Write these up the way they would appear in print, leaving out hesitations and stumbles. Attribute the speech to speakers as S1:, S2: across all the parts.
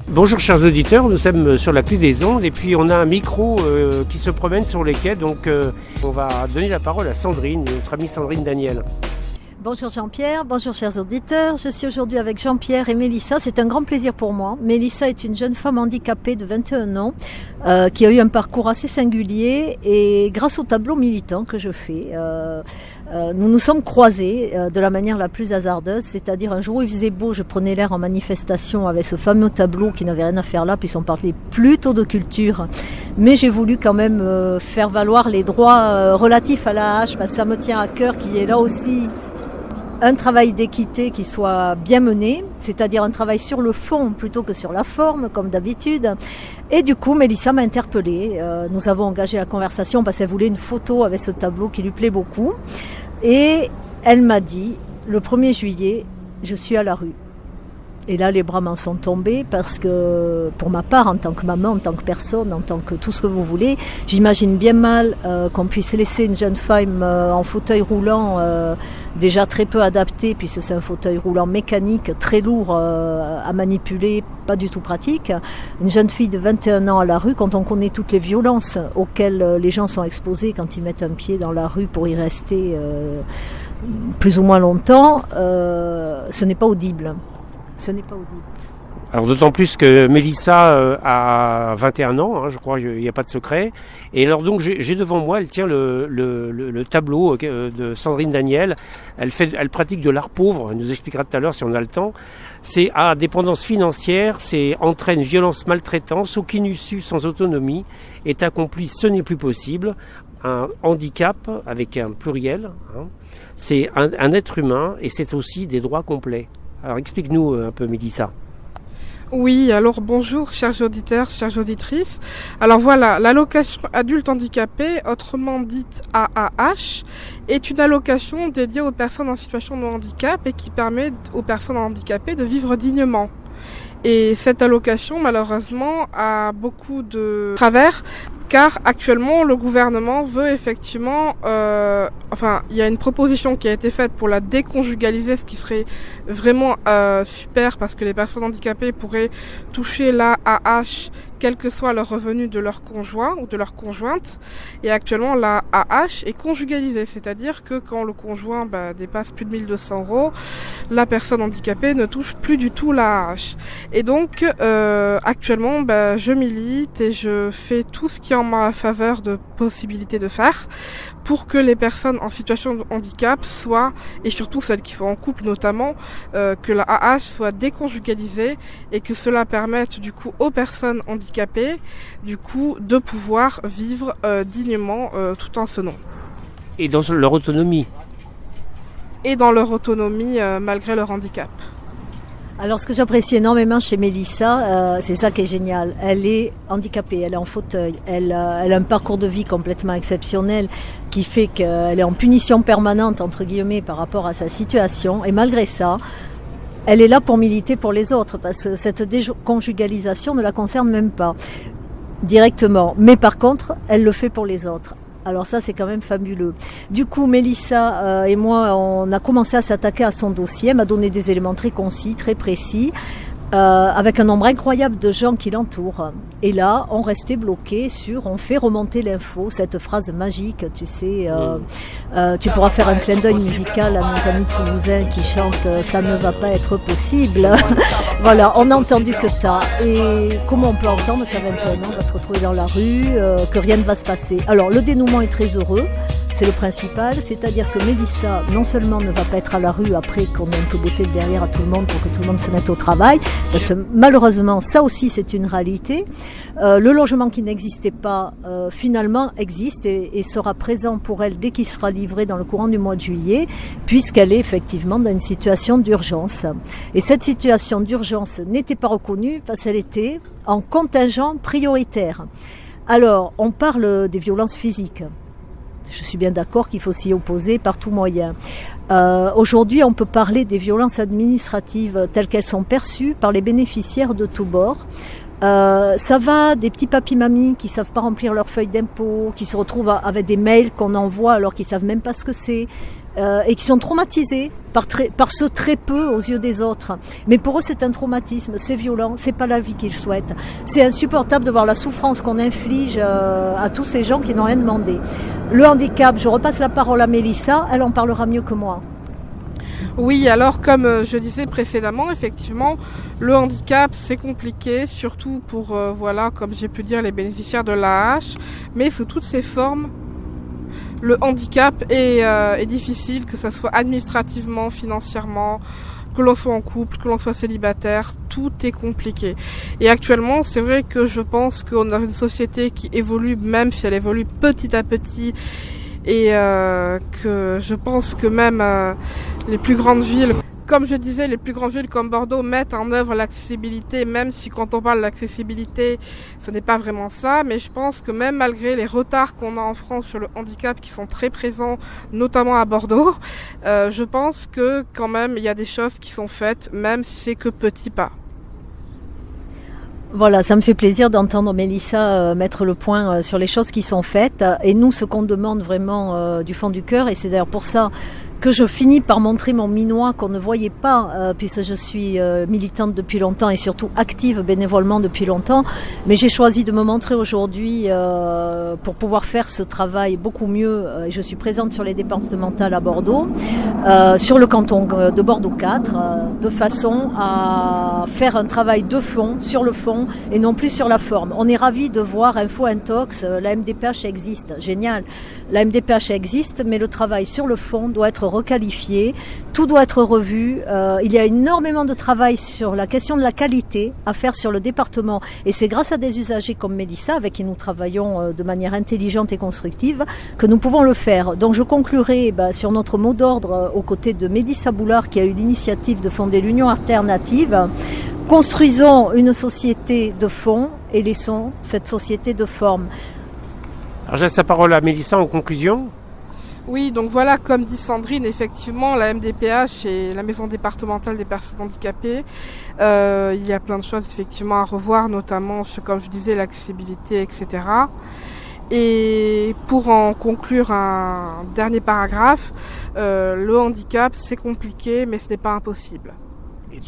S1: Bonjour chers auditeurs, nous sommes sur la clé des ondes et puis on a un micro qui se promène sur les quais, donc on va donner la parole à Sandrine, notre amie Sandrine Daniel.
S2: Bonjour Jean-Pierre, bonjour chers auditeurs, je suis aujourd'hui avec Jean-Pierre et Mélissa, c'est un grand plaisir pour moi. Mélissa est une jeune femme handicapée de 21 ans qui a eu un parcours assez singulier et grâce au tableau militant que je fais, nous nous sommes croisés de la manière la plus hasardeuse, c'est-à-dire un jour où il faisait beau, je prenais l'air en manifestation avec ce fameux tableau qui n'avait rien à faire là puisqu'on parlait plutôt de culture, mais j'ai voulu quand même faire valoir les droits relatifs à la hache parce que ça me tient à cœur qu'il y ait là aussi un travail d'équité qui soit bien mené, c'est-à-dire un travail sur le fond plutôt que sur la forme, comme d'habitude. Et du coup, Mélissa m'a interpellée. Nous avons engagé la conversation parce qu'elle voulait une photo avec ce tableau qui lui plaît beaucoup. Et elle m'a dit, le 1er juillet, je suis à la rue. Et là, les bras m'en sont tombés parce que, pour ma part, en tant que maman, en tant que personne, en tant que tout ce que vous voulez, j'imagine bien mal qu'on puisse laisser une jeune femme en fauteuil roulant, déjà très peu adapté, puisque c'est un fauteuil roulant mécanique, très lourd à manipuler, pas du tout pratique. Une jeune fille de 21 ans à la rue, quand on connaît toutes les violences auxquelles les gens sont exposés quand ils mettent un pied dans la rue pour y rester plus ou moins longtemps, ce n'est pas audible. Ce n'est pas audible.
S1: Alors d'autant plus que Mélissa a 21 ans, hein, je crois, il n'y a pas de secret. Et alors donc j'ai devant moi, elle tient le tableau de Sandrine Daniel. Elle pratique de l'art pauvre, elle nous expliquera tout à l'heure si on a le temps. C'est à dépendance financière, c'est entraîne violence, maltraitance, aucune issue sans autonomie est accomplie, ce n'est plus possible. Un handicap avec un pluriel, hein, c'est un être humain et c'est aussi des droits complets. Alors explique-nous un peu Mélissa.
S3: Oui, alors bonjour chers auditeurs, chères auditrices. Alors voilà, l'allocation adulte handicapé, autrement dite AAH, est une allocation dédiée aux personnes en situation de handicap et qui permet aux personnes handicapées de vivre dignement. Et cette allocation, malheureusement, a beaucoup de travers, car actuellement, le gouvernement veut effectivement... il y a une proposition qui a été faite pour la déconjugaliser, ce qui serait vraiment super, parce que les personnes handicapées pourraient toucher la AH, quel que soit le revenu de leur conjoint ou de leur conjointe. Et actuellement, la AH est conjugalisée, c'est-à-dire que quand le conjoint dépasse plus de 1 200 €, la personne handicapée ne touche plus du tout la AH. Et donc, actuellement, je milite et je fais tout ce qui est en ma faveur de possibilité de faire pour que les personnes en situation de handicap soient, et surtout celles qui sont en couple notamment, que la AH soit déconjugalisée et que cela permette du coup aux personnes handicapées du coup de pouvoir vivre dignement tout en se nom.
S1: Et dans leur autonomie.
S3: Et dans leur autonomie malgré leur handicap.
S2: Alors ce que j'apprécie énormément chez Mélissa, c'est ça qui est génial. Elle est handicapée, elle est en fauteuil, elle a un parcours de vie complètement exceptionnel qui fait qu'elle est en punition permanente entre guillemets par rapport à sa situation. Et malgré ça, elle est là pour militer pour les autres parce que cette déconjugalisation ne la concerne même pas directement. Mais par contre, elle le fait pour les autres. Alors ça, c'est quand même fabuleux. Du coup, Mélissa et moi, on a commencé à s'attaquer à son dossier. Elle m'a donné des éléments très concis, très précis, avec un nombre incroyable de gens qui l'entourent. Et là, on restait bloqué sur « on fait remonter l'info », cette phrase magique, tu sais. Tu pourras faire un clin d'œil musical à nos amis toulousains qui chantent « ça ne va pas être possible ». Voilà, on n'a entendu que ça. Et comment on peut entendre qu'à 21 ans, on va se retrouver dans la rue, que rien ne va se passer. Alors, le dénouement est très heureux, c'est le principal. C'est-à-dire que Mélissa, non seulement ne va pas être à la rue après qu'on ait un peu botté le derrière à tout le monde pour que tout le monde se mette au travail, parce que malheureusement, ça aussi, c'est une réalité. Le logement qui n'existait pas, finalement, existe et sera présent pour elle dès qu'il sera livré dans le courant du mois de juillet, puisqu'elle est effectivement dans une situation d'urgence. Et cette situation d'urgence n'était pas reconnue parce qu'elle était en contingent prioritaire. Alors, on parle des violences physiques. Je suis bien d'accord qu'il faut s'y opposer par tout moyen. Aujourd'hui, on peut parler des violences administratives telles qu'elles sont perçues par les bénéficiaires de tous bords. Ça va des petits papis-mamies qui savent pas remplir leur feuille d'impôt, qui se retrouvent avec des mails qu'on envoie alors qu'ils savent même pas ce que c'est. et qui sont traumatisés par ce très peu aux yeux des autres. Mais pour eux, c'est un traumatisme, c'est violent, c'est pas la vie qu'ils souhaitent. C'est insupportable de voir la souffrance qu'on inflige à tous ces gens qui n'ont rien demandé. Le handicap, je repasse la parole à Mélissa, elle en parlera mieux que moi.
S3: Oui, alors comme je disais précédemment, effectivement, le handicap c'est compliqué, surtout pour comme j'ai pu dire, les bénéficiaires de l'AAH, mais sous toutes ses formes. Le handicap est difficile, que ce soit administrativement, financièrement, que l'on soit en couple, que l'on soit célibataire, tout est compliqué. Et actuellement, c'est vrai que je pense qu'on a une société qui évolue, même si elle évolue petit à petit, et que je pense que même les plus grandes villes, comme je disais, les plus grandes villes comme Bordeaux mettent en œuvre l'accessibilité, même si quand on parle d'accessibilité, ce n'est pas vraiment ça, mais je pense que même malgré les retards qu'on a en France sur le handicap qui sont très présents, notamment à Bordeaux, je pense que quand même il y a des choses qui sont faites, même si c'est que petits pas.
S2: Voilà, ça me fait plaisir d'entendre Mélissa mettre le point sur les choses qui sont faites. Et nous, ce qu'on demande vraiment du fond du cœur, et c'est d'ailleurs pour ça que je finis par montrer mon minois qu'on ne voyait pas, puisque je suis militante depuis longtemps et surtout active bénévolement depuis longtemps. Mais j'ai choisi de me montrer aujourd'hui pour pouvoir faire ce travail beaucoup mieux. Et je suis présente sur les départementales à Bordeaux, sur le canton de Bordeaux 4, de façon à faire un travail de fond, sur le fond, et non plus sur la forme. On est ravis de voir Info Intox, la MDPH existe, génial. La MDPH existe, mais le travail sur le fond doit être requalifié, tout doit être revu. Il y a énormément de travail sur la question de la qualité à faire sur le département, et c'est grâce à des usagers comme Mélissa, avec qui nous travaillons de manière intelligente et constructive, que nous pouvons le faire. Donc je conclurai sur notre mot d'ordre aux côtés de Mélissa Boulard, qui a eu l'initiative de fonder l'Union Alternative. Construisons une société de fond et laissons cette société de forme.
S1: Alors je laisse la parole à Mélissa en conclusion.
S3: Oui, donc voilà, comme dit Sandrine, effectivement, la MDPH et la Maison départementale des personnes handicapées, il y a plein de choses effectivement à revoir, notamment sur, comme je disais, l'accessibilité, etc. Et pour en conclure un dernier paragraphe, le handicap, c'est compliqué, mais ce n'est pas impossible.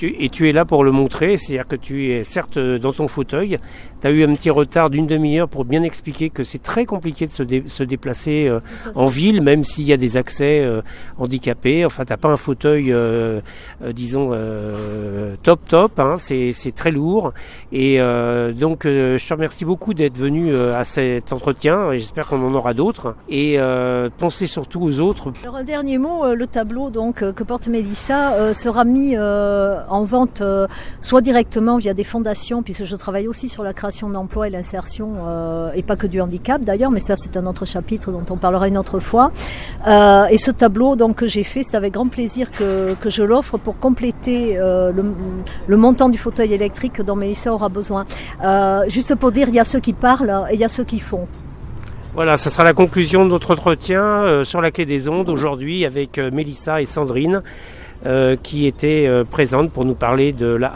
S1: Et tu es là pour le montrer, c'est-à-dire que tu es certes dans ton fauteuil, tu as eu un petit retard d'une demi-heure pour bien expliquer que c'est très compliqué de se déplacer en ville, même s'il y a des accès handicapés. Enfin, tu n'as pas un fauteuil, disons, top, hein, c'est très lourd. Et donc, je te remercie beaucoup d'être venu à cet entretien, et j'espère qu'on en aura d'autres. Et pensez surtout aux autres.
S2: Alors, un dernier mot, le tableau que porte Mélissa sera mis en vente soit directement via des fondations, puisque je travaille aussi sur la création d'emplois et l'insertion, et pas que du handicap d'ailleurs, mais ça c'est un autre chapitre dont on parlera une autre fois. Et ce tableau donc que j'ai fait, c'est avec grand plaisir que je l'offre pour compléter le montant du fauteuil électrique dont Mélissa aura besoin. Juste pour dire, il y a ceux qui parlent et il y a ceux qui font.
S1: Voilà, ça sera la conclusion de notre entretien sur la Clé des Ondes aujourd'hui avec Mélissa et Sandrine qui étaient présentes pour nous parler de la